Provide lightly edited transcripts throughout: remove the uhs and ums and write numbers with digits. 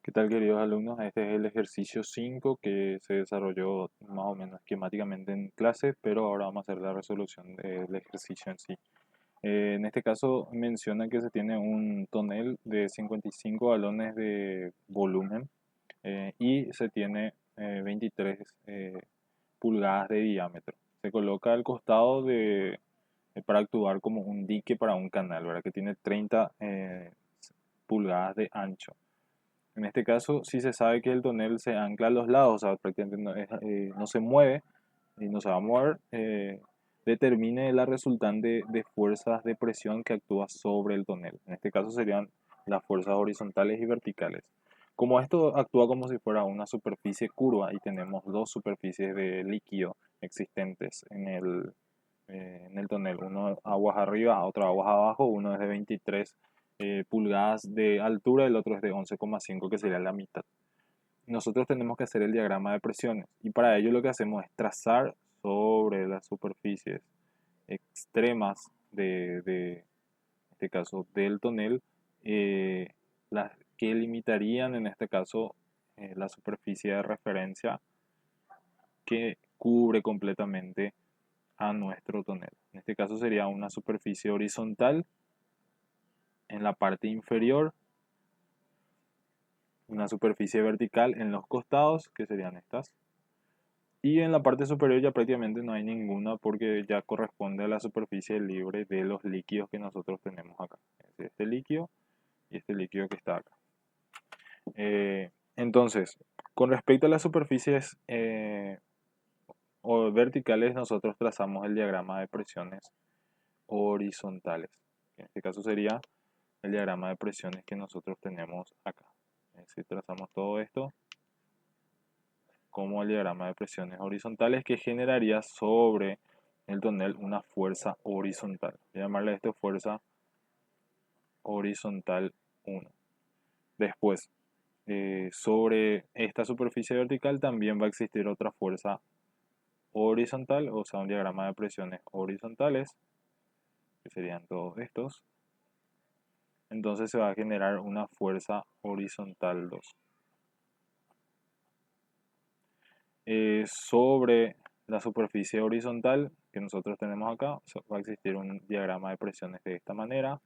¿Qué tal, queridos alumnos? Este es el ejercicio 5 que se desarrolló más o menos esquemáticamente en clase, pero ahora vamos a hacer la resolución del ejercicio en sí. En este caso menciona que se tiene un tonel de 55 galones de volumen y se tiene 23 pulgadas de diámetro. Se coloca al costado para actuar como un dique para un canal, ¿verdad? Que tiene 30 pulgadas de ancho. En este caso, si se sabe que el tonel se ancla a los lados, o sea, prácticamente no se mueve y no se va a mover, determine la resultante de fuerzas de presión que actúa sobre el tonel. En este caso serían las fuerzas horizontales y verticales. Como esto actúa como si fuera una superficie curva y tenemos dos superficies de líquido existentes en el tonel, uno aguas arriba, otro aguas abajo, uno es de 23 pulgadas de altura, el otro es de 11,5 que sería la mitad. Nosotros tenemos que hacer el diagrama de presiones y para ello lo que hacemos es trazar sobre las superficies extremas en este caso del tonel, las que limitarían en este caso la superficie de referencia que cubre completamente a nuestro tonel. En este caso sería una superficie horizontal en la parte inferior, una superficie vertical en los costados, que serían estas, y en la parte superior ya prácticamente no hay ninguna porque ya corresponde a la superficie libre de los líquidos que nosotros tenemos acá. Es este líquido y este líquido que está acá. Entonces, con respecto a las superficies o verticales, nosotros trazamos el diagrama de presiones horizontales. En este caso sería el diagrama de presiones que nosotros tenemos acá. Es decir, trazamos todo esto como el diagrama de presiones horizontales que generaría sobre el tonel una fuerza horizontal. Voy a llamarle a esto fuerza horizontal 1. Después, sobre esta superficie vertical también va a existir otra fuerza horizontal, o sea, un diagrama de presiones horizontales, que serían todos estos. Entonces se va a generar una fuerza horizontal 2. Sobre la superficie horizontal que nosotros tenemos acá, va a existir un diagrama de presiones de esta manera,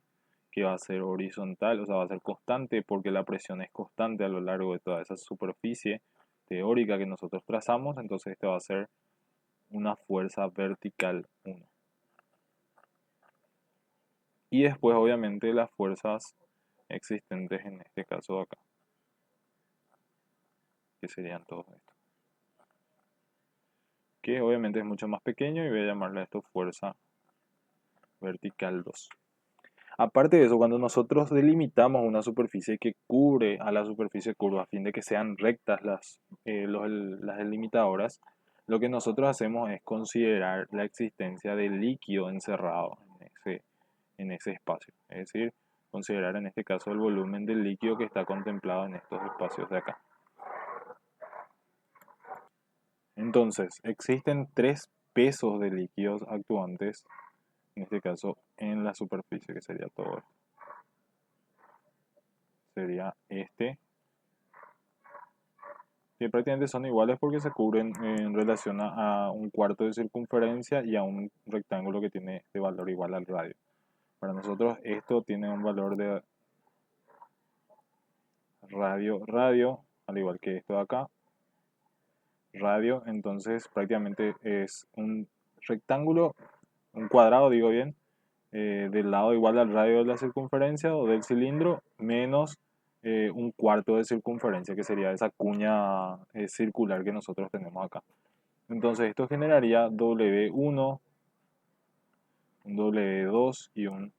que va a ser horizontal, o sea, va a ser constante porque la presión es constante a lo largo de toda esa superficie teórica que nosotros trazamos, entonces este va a ser una fuerza vertical 1. Y después, obviamente, las fuerzas existentes en este caso de acá, que serían todos estos, que obviamente es mucho más pequeño y voy a llamarle a esto fuerza vertical 2. Aparte de eso, cuando nosotros delimitamos una superficie que cubre a la superficie curva a fin de que sean rectas las delimitadoras, lo que nosotros hacemos es considerar la existencia de líquido encerrado en ese espacio. Es decir, considerar en este caso el volumen del líquido que está contemplado en estos espacios de acá. Entonces, existen tres pesos de líquidos actuantes, en este caso en la superficie, que sería todo esto. Sería este, que prácticamente son iguales porque se cubren en relación a un cuarto de circunferencia y a un rectángulo que tiene de valor igual al radio. Para nosotros esto tiene un valor de radio, al igual que esto de acá, radio, entonces prácticamente es un rectángulo, un cuadrado, digo bien, del lado igual al radio de la circunferencia o del cilindro, menos un cuarto de circunferencia, que sería esa cuña circular que nosotros tenemos acá. Entonces esto generaría W1, un W2 y un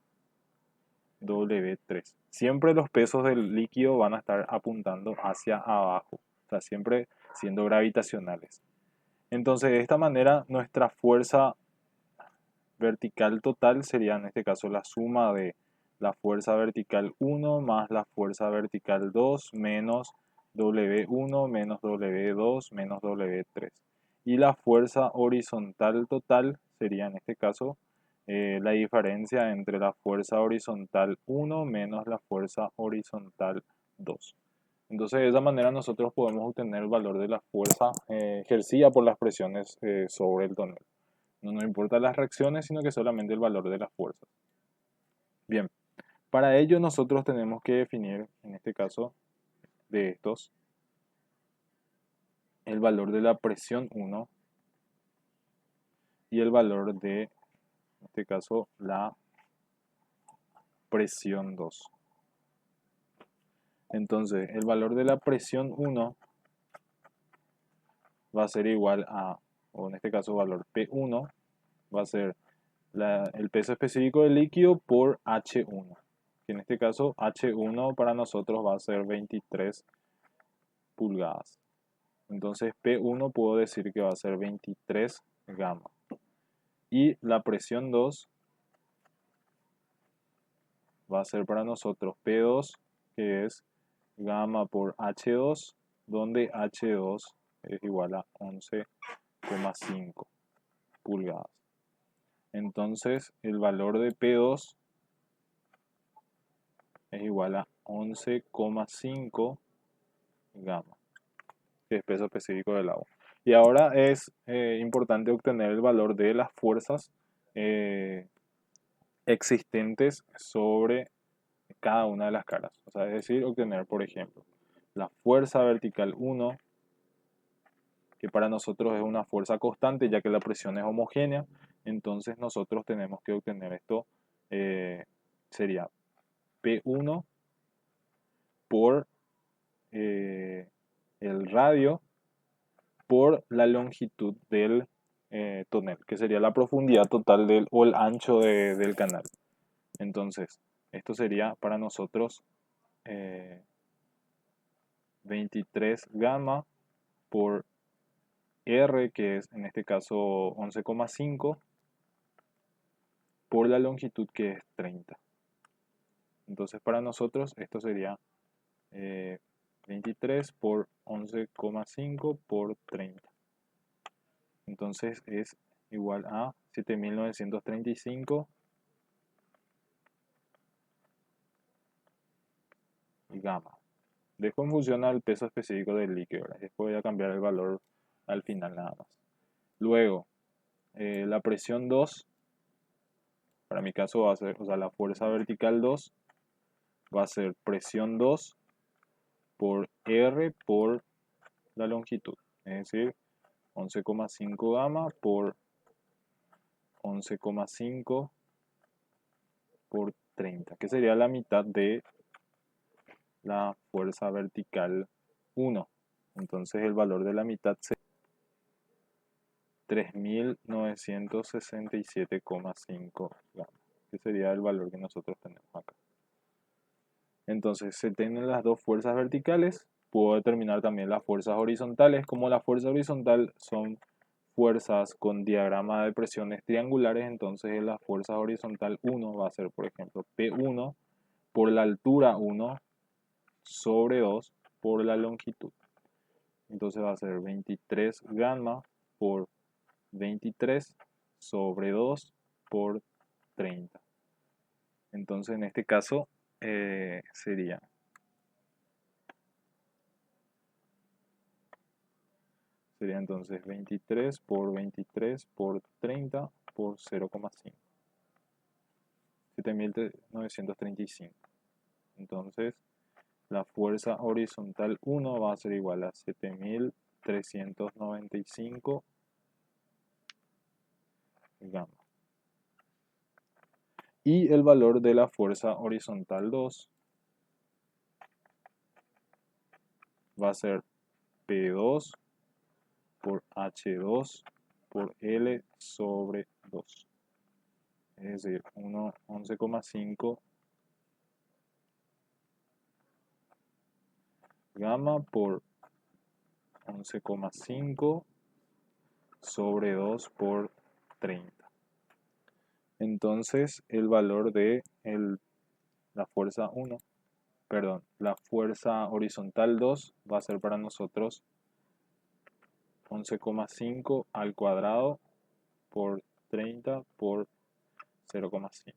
W3. Siempre los pesos del líquido van a estar apuntando hacia abajo, o sea, siempre siendo gravitacionales. Entonces de esta manera nuestra fuerza vertical total sería en este caso la suma de la fuerza vertical 1 más la fuerza vertical 2 menos W1 menos W2 menos W3. Y la fuerza horizontal total sería en este caso la diferencia entre la fuerza horizontal 1 menos la fuerza horizontal 2. Entonces de esa manera nosotros podemos obtener el valor de la fuerza ejercida por las presiones sobre el tonel. No nos importan las reacciones, sino que solamente el valor de las fuerzas. Bien, para ello nosotros tenemos que definir, en este caso de estos, el valor de la presión 1 y el valor de, en este caso, la presión 2. Entonces, el valor de la presión 1 va a ser igual a, o en este caso valor P1, va a ser el peso específico del líquido por H1. Que en este caso H1 para nosotros va a ser 23 pulgadas. Entonces P1 puedo decir que va a ser 23 gamma. Y la presión 2 va a ser para nosotros P2, que es gamma por H2, donde H2 es igual a 11,5 pulgadas. Entonces el valor de P2 es igual a 11,5 gamma, que es peso específico del agua. Y ahora es importante obtener el valor de las fuerzas existentes sobre cada una de las caras. O sea, es decir, obtener, por ejemplo, la fuerza vertical 1, que para nosotros es una fuerza constante, ya que la presión es homogénea. Entonces nosotros tenemos que obtener esto, sería P1 por el radio por la longitud del tonel, que sería la profundidad total del, o el ancho del canal. Entonces, esto sería para nosotros 23 gamma por R, que es en este caso 11,5, por la longitud que es 30. Entonces, para nosotros esto sería 23 por 11,5 por 30. Entonces es igual a 7.935 gamma. Dejo en función al peso específico del líquido. Después voy a cambiar el valor al final nada más. Luego, la presión 2, para mi caso va a ser, o sea, la fuerza vertical 2 va a ser presión 2 por R por la longitud. Es decir, 11,5 gamma por 11,5 por 30, que sería la mitad de la fuerza vertical 1. Entonces el valor de la mitad sería 3.967,5 gramos, que sería el valor que nosotros tenemos acá. Entonces se tienen las dos fuerzas verticales. Puedo determinar también las fuerzas horizontales. Como la fuerza horizontal son fuerzas con diagrama de presiones triangulares, entonces la fuerza horizontal 1 va a ser, por ejemplo, P1 por la altura 1 sobre 2 por la longitud. Entonces va a ser 23 gamma por 23 sobre 2 por 30. Entonces en este caso sería entonces 23 por 23 por 30 por 0,5. 7.935. Entonces la fuerza horizontal 1 va a ser igual a 7.395 gamma. Y el valor de la fuerza horizontal 2 va a ser P2 por H2 por L sobre 2. Es decir, 11,5 gamma por 11,5 sobre 2 por 30. Entonces el valor de la fuerza 1, perdón, la fuerza horizontal 2 va a ser para nosotros 11,5 al cuadrado por 30 por 0,5.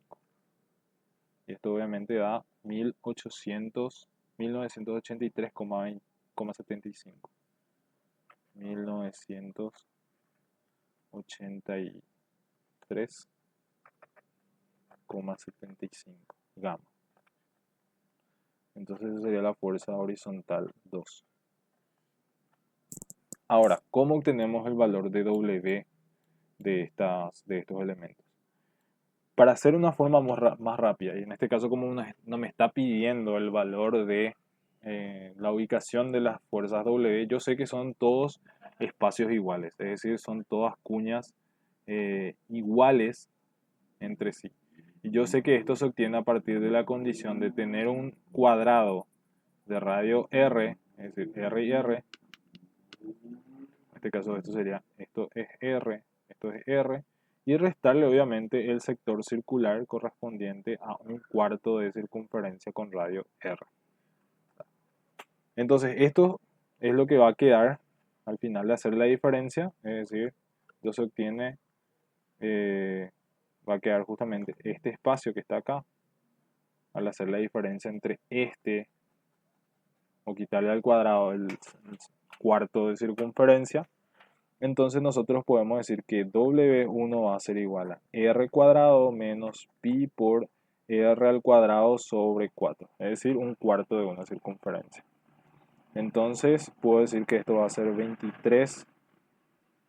Y esto obviamente da 1800 1983,75. 1983,75 gamma. Entonces esa sería la fuerza horizontal 2. Ahora, ¿cómo obtenemos el valor de W de estos elementos? Para hacer una forma más rápida, y en este caso como no me está pidiendo el valor de la ubicación de las fuerzas W, yo sé que son todos espacios iguales, es decir, son todas cuñas iguales entre sí. Y yo sé que esto se obtiene a partir de la condición de tener un cuadrado de radio R, es decir, R y R. En este caso esto es R, esto es R, y restarle obviamente el sector circular correspondiente a un cuarto de circunferencia con radio R. Entonces esto es lo que va a quedar al final de hacer la diferencia, es decir, esto se obtiene, va a quedar justamente este espacio que está acá, al hacer la diferencia entre este, o quitarle al cuadrado el cuarto de circunferencia. Entonces nosotros podemos decir que W1 va a ser igual a R cuadrado menos pi por R al cuadrado sobre 4, es decir, un cuarto de una circunferencia. Entonces puedo decir que esto va a ser 23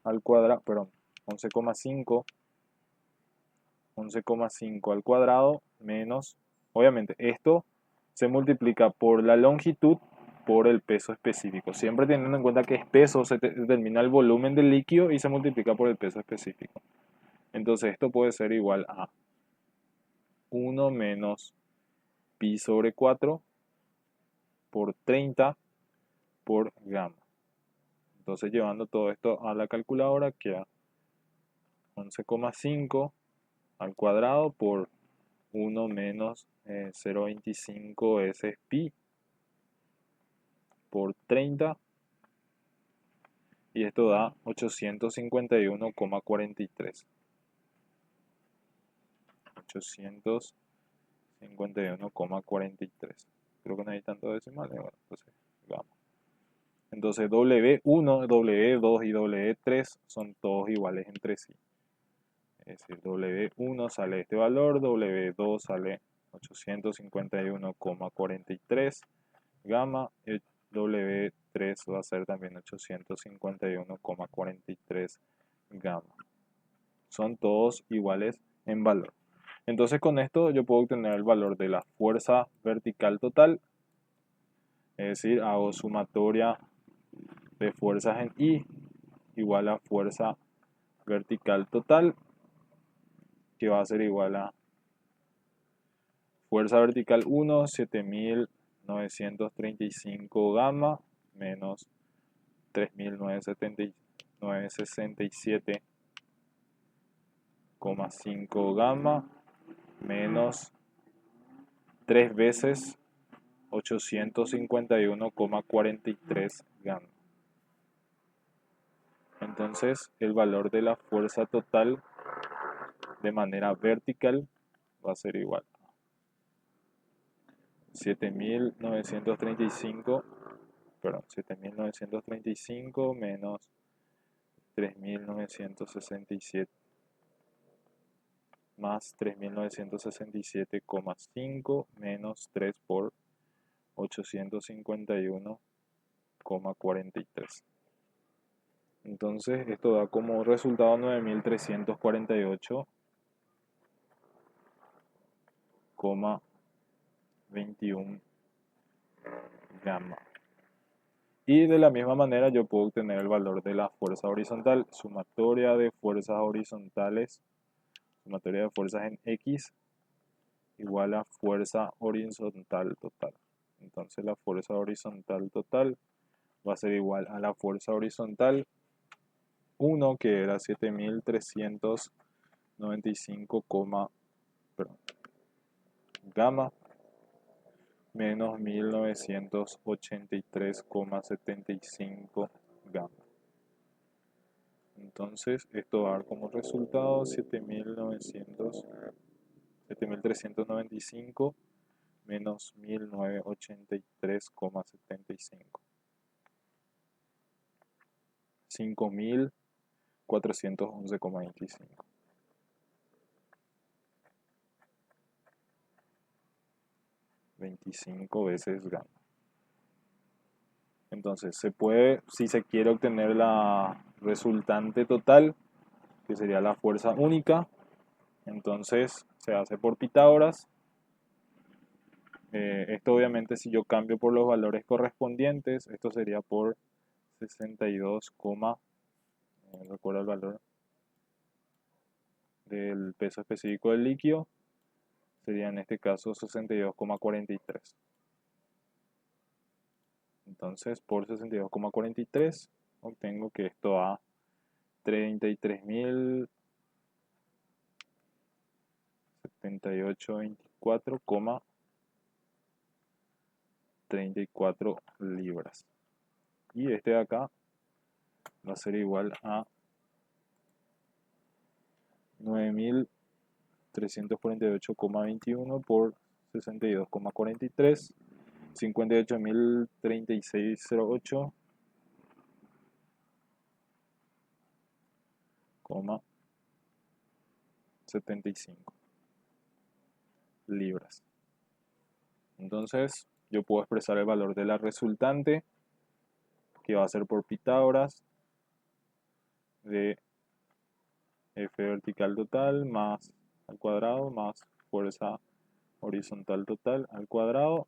al cuadrado, perdón, 11,5 al cuadrado menos, obviamente esto se multiplica por la longitud por el peso específico. Siempre teniendo en cuenta que es peso, se determina el volumen del líquido y se multiplica por el peso específico. Entonces esto puede ser igual a 1 menos pi sobre 4 por 30 por gamma. Entonces llevando todo esto a la calculadora queda 11,5 al cuadrado por 1 menos 0,25, ese es pi por 30, y esto da 851,43. 851,43. Creo que no hay tanto decimal. Bueno, entonces, vamos. Entonces W1, W2 y W3 son todos iguales entre sí. Es decir, W1 sale este valor, W2 sale 851,43 gamma, y W3 va a ser también 851,43 gamma. Son todos iguales en valor. Entonces con esto yo puedo obtener el valor de la fuerza vertical total, es decir, hago sumatoria de fuerzas en I igual a fuerza vertical total, que va a ser igual a fuerza vertical 1, 7935 gamma, menos 3967,5 gamma, menos 3 veces 851,43 gamma. Entonces el valor de la fuerza total de manera vertical va a ser igual a 7935 menos 3967 más 3967,5 menos 3 por 851,43. Entonces esto da como resultado 9348,21 gamma. Y de la misma manera yo puedo obtener el valor de la fuerza horizontal, sumatoria de fuerzas horizontales, sumatoria de fuerzas en X igual a fuerza horizontal total. Entonces la fuerza horizontal total va a ser igual a la fuerza horizontal 1, que era 7395, gamma, menos 1983,75 gamma. Entonces esto va a dar como resultado 7395 menos 1983,75. 5411,25. 25 veces gamma. Entonces se puede, si se quiere obtener la resultante total, que sería la fuerza única, entonces se hace por Pitágoras. Esto obviamente si yo cambio por los valores correspondientes, esto sería por 62, recuerdo el valor del peso específico del líquido, sería en este caso 62,43. Entonces por 62,43 obtengo que esto da 33.078,24,34 libras. Y este de acá va a ser igual a 9.348,21 por 62,43, 58.036,75 libras. Entonces yo puedo expresar el valor de la resultante, que va a ser por Pitágoras, de F vertical total más al cuadrado más fuerza horizontal total al cuadrado.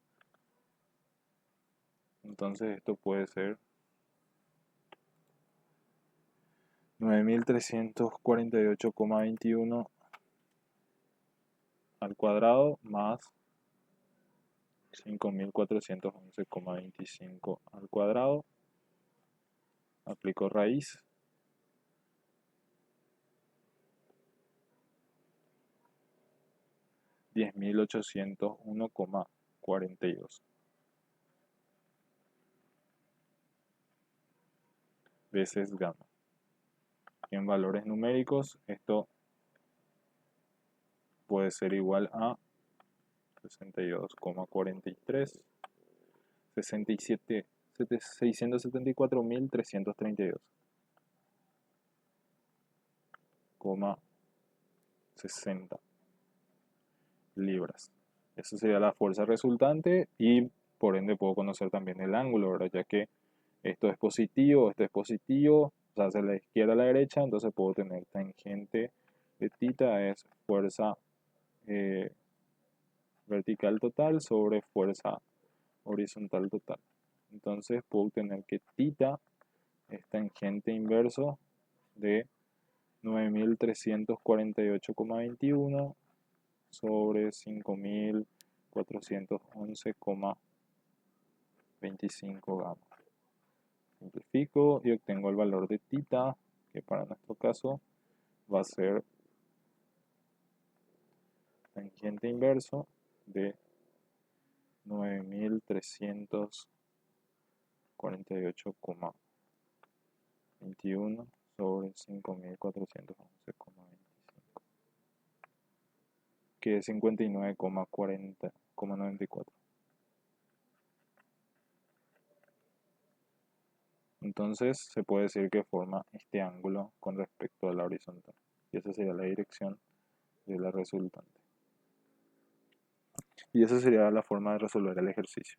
Entonces esto puede ser 9.348,21 al cuadrado más 5.411,25 al cuadrado. Aplico raíz. 10.801,42 veces gamma. Y en valores numéricos esto puede ser igual a 62,43, 674.332,60 libras. Esa sería la fuerza resultante y por ende puedo conocer también el ángulo, ¿verdad? Ya que esto es positivo, o sea, hacia la izquierda a la derecha, entonces puedo tener tangente de tita es fuerza vertical total sobre fuerza horizontal total. Entonces puedo obtener que tita es tangente inverso de 9.348,21 sobre 5.411,25 gamma. Simplifico y obtengo el valor de tita, que para nuestro caso va a ser tangente inverso de 9.348,21 sobre 5.411,25, que es 59,94. Entonces se puede decir que forma este ángulo con respecto a la horizontal. Y esa sería la dirección de la resultante. Y esa sería la forma de resolver el ejercicio.